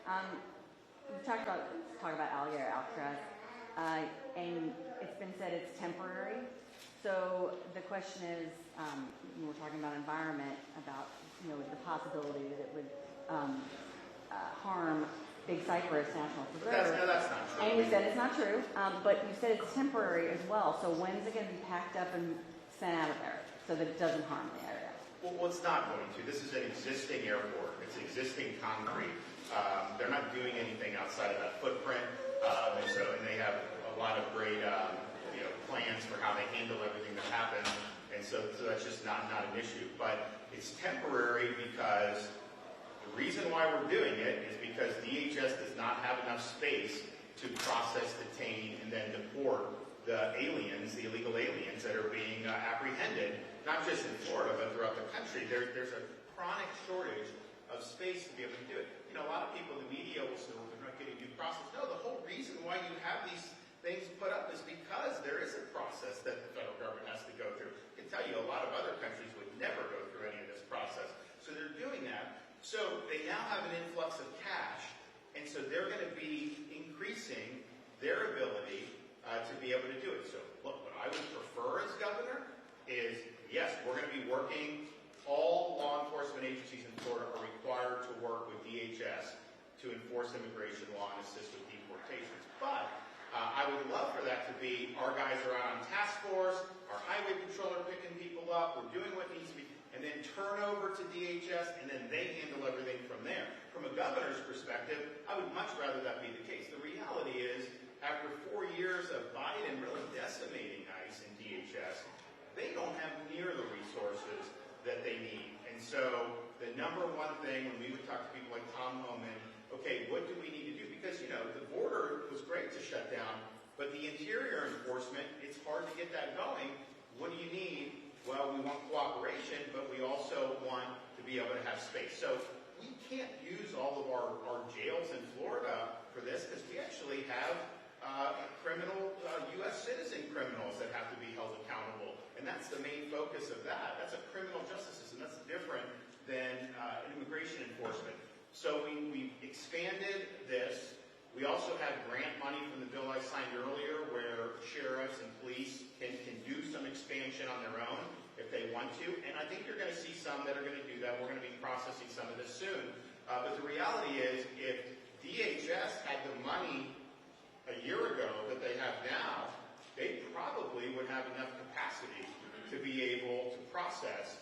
We talk about Alligator Alcatraz, and it's been said it's temporary. So the question is, when we're talking about environment, about the possibility that it would harm Big Cypress National Preserve. No, that's not true. And you said it's not true, but you said it's temporary as well. So when's it going to be packed up and sent out of there so that it doesn't harm the area? Well, it's not going to. This is an existing airport. It's existing concrete. They're not doing anything outside of that footprint, and they have a lot of great plans for how they handle everything that happens, and so that's just not an issue. But it's temporary because the reason why we're doing it is because DHS does not have enough space to process, detain, and then deport the aliens, the illegal aliens that are being apprehended, not just in Florida, but throughout the country. There's a chronic shortage of space to be able to do it. A lot of people in the media will say, well, they're not getting due process. No, the whole reason why you have these things put up is because there is a process that the federal government has to go through. I can tell you a lot of other countries would never go through any of this process. So they're doing that. So they now have an influx of cash, and so they're going to be increasing their ability to be able to do it. So look, what I would prefer as governor is, yes, we're going to be working. All law enforcement agencies in Florida are required to work with DHS to enforce immigration law and assist with deportations. But I would love for that to be our guys are out on task force, our highway patrol are picking people up, we're doing what needs to be, and then turn over to DHS, and then they handle everything from there. From a governor's perspective, I would much rather that be the case. The reality is, after 4 years of Biden really decimating ICE and DHS, they don't have near the resources that they need. And so the number one thing when we would talk to people like Tom Homan, okay, what do we need to do? Because, the border was great to shut down, but the interior enforcement, it's hard to get that going. What do you need? Well, we want cooperation, but we also want to be able to have space. So we can't use all of our jails in Florida for this because we actually have criminal, U.S. citizen criminals that have to be held accountable. And that's the main focus of that. That's a criminal justice system. That's different than immigration enforcement. So we expanded this. We also have grant money from the bill I signed earlier where sheriffs and police can do some expansion on their own if they want to. And I think you're going to see some that are going to do that. We're going to be processing some of this soon. But the reality is if DHS had the money a year ago that they have now, they probably would have enough capacity to be able to process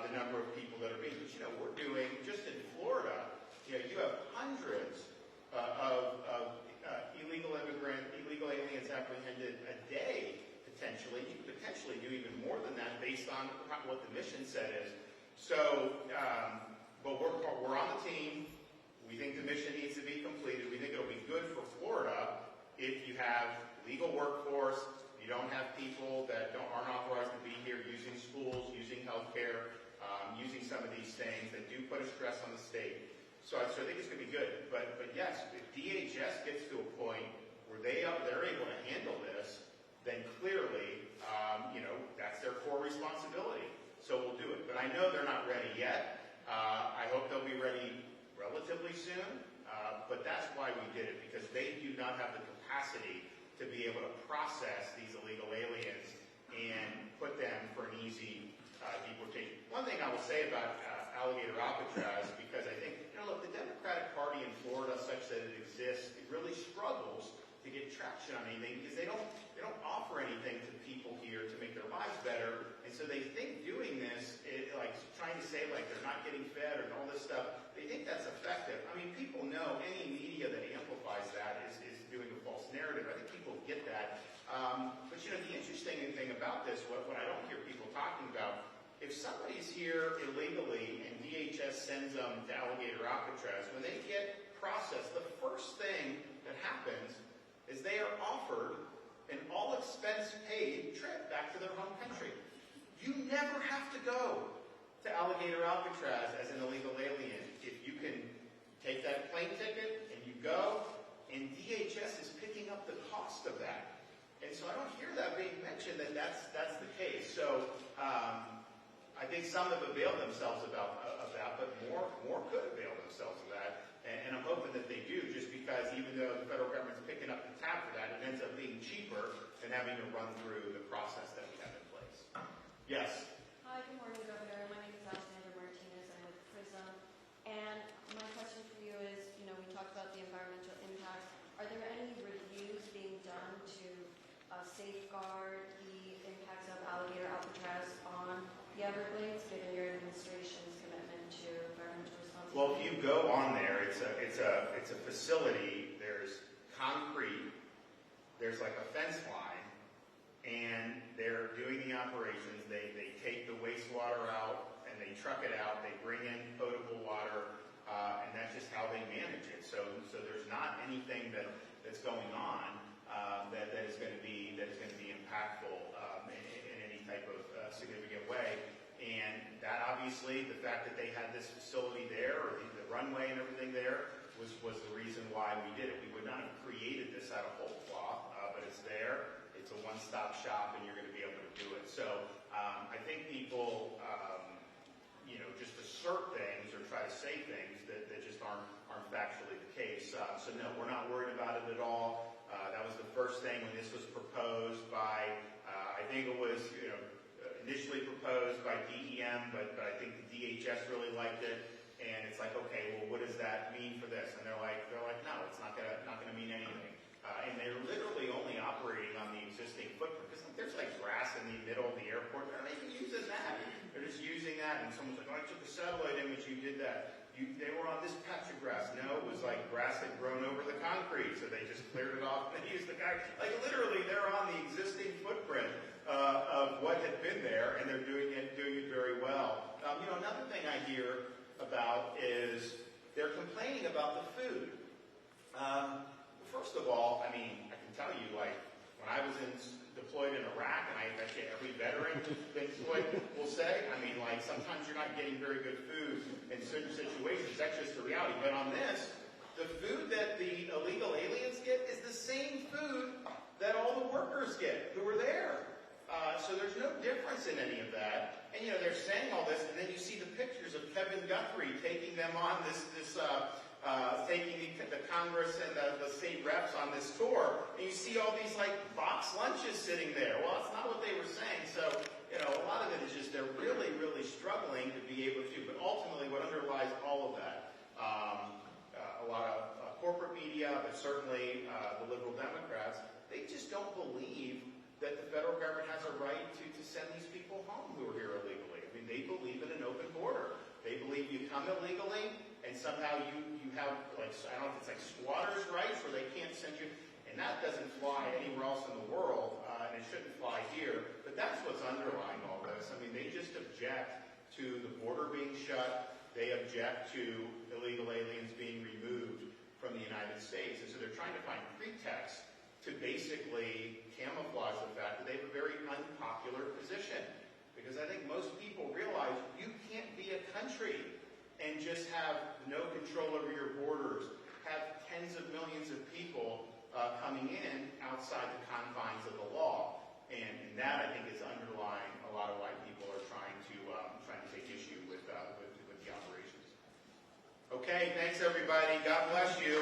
the number of people that are being. But we're doing, just in Florida, you have hundreds of illegal aliens apprehended a day, potentially. You could potentially do even more than that based on what the mission set is. So, but we're on the team. We think the mission needs to be completed. We think it'll be good for Florida if you have legal workforce, you don't have people that aren't authorized to be here using schools, using healthcare, using some of these things that do put a stress on the state. So I think it's going to be good. But yes, if DHS gets to a point where they're able to handle this, then clearly, that's their core responsibility. So we'll do it. But I know they're not ready yet. I hope they'll be ready relatively soon. But that's why we did it, because they do not have the capacity to be able to process these illegal aliens and put them for an easy deportation. One thing I will say about Alligator Alcatraz, because I think, look, the Democratic Party in Florida, such that it exists, it really struggles to get traction on anything because they don't offer anything to people here to make their lives better, and so they think doing this, like trying to say like they're not getting fed or all this stuff, they think that's effective. I mean, people know any media that amplifies that is doing a false narrative. I think people get that. But the interesting thing about this, what I don't hear people talking about, if somebody's here illegally and DHS sends them to Alligator Alcatraz, when they get processed, the first thing that happens is they are offered an all-expense-paid trip back to their home country. You never have to go to Alligator Alcatraz as an illegal alien. If you can take that plane ticket and you go, and DHS is picking up the cost of that. And so I don't hear that being mentioned that that's the case. So I think some have availed themselves of that, but more could avail themselves of that. And I'm hoping that they do. even though the federal government's picking up the tab for that, it ends up being cheaper than having to run through the process that we have in place. Yes? Hi, good morning, Governor. My name is Alexander Martinez. I'm with PRISM. And my question for you is, we talked about the environmental impacts. Are there any reviews being done to safeguard the impacts of Alligator Alcatraz on the Everglades, given your administration's commitment to environmental responsibility? Well, if you go on there, it's a facility. There's concrete. There's like a fence line, and they're doing the operations. They take the wastewater out and they truck it out. They bring in potable water, and that's just how they manage it. So there's not anything that's going on that is going to be impactful in any type of significant way. And that obviously, the fact that they had this facility there, or the runway and everything there, was the reason why we did it. We would not have created this out of whole cloth, but it's there. It's a one-stop shop, and you're going to be able to do it. So I think people, just assert things or try to say things that just aren't factually the case. So no, we're not worried about it at all. That was the first thing when this was proposed by, I think it was, initially proposed by DEM, but I think the DHS really liked it. And it's like, okay, well, what does that mean for this? And they're like, no, it's not gonna mean anything. And they're literally only operating on the existing footprint. Because there's like grass in the middle of the airport. They're not even using that. They're just using that. And someone's like, I took a satellite image, you did that. They were on this patch of grass. No, it was like grass had grown over the concrete. So they just cleared it off and they used the guy. Like literally, they're on the existing footprint of what had been there. And they're doing it very well. Another thing I hear about is they're complaining about the food. First of all, I can tell you, like, when I was deployed in Iraq, and I bet you every veteran deployed will say, sometimes you're not getting very good food in certain situations. That's just the reality. But on this, the food that the illegal aliens get is the same food that all the workers get who are there. So there's no difference in any of that. And, they're saying all this, and then you see the pictures of Kevin Guthrie taking them on taking the Congress and the state reps on this tour, and you see all these box lunches sitting there. Well, that's not what they were saying. So, a lot of it is just they're really, really struggling to be able to do. But ultimately, what underlies all of that, a lot of corporate media, but certainly the liberal Democrats, they just don't believe that the federal government has a right to send these people home who are here illegally. They believe in an open border. They believe you come illegally, and somehow you have, I don't know if it's like squatters' rights, where they can't send you, and that doesn't fly anywhere else in the world, and it shouldn't fly here, but that's what's underlying all this. They just object to the border being shut. They object to illegal aliens being removed from the United States, and so they're trying to find pretexts to basically camouflage the fact that they have a very unpopular position. Because I think most people realize you can't be a country and just have no control over your borders, have tens of millions of people coming in outside the confines of the law. And that, I think, is underlying a lot of why people are trying to take issue with the operations. Okay, thanks, everybody. God bless you.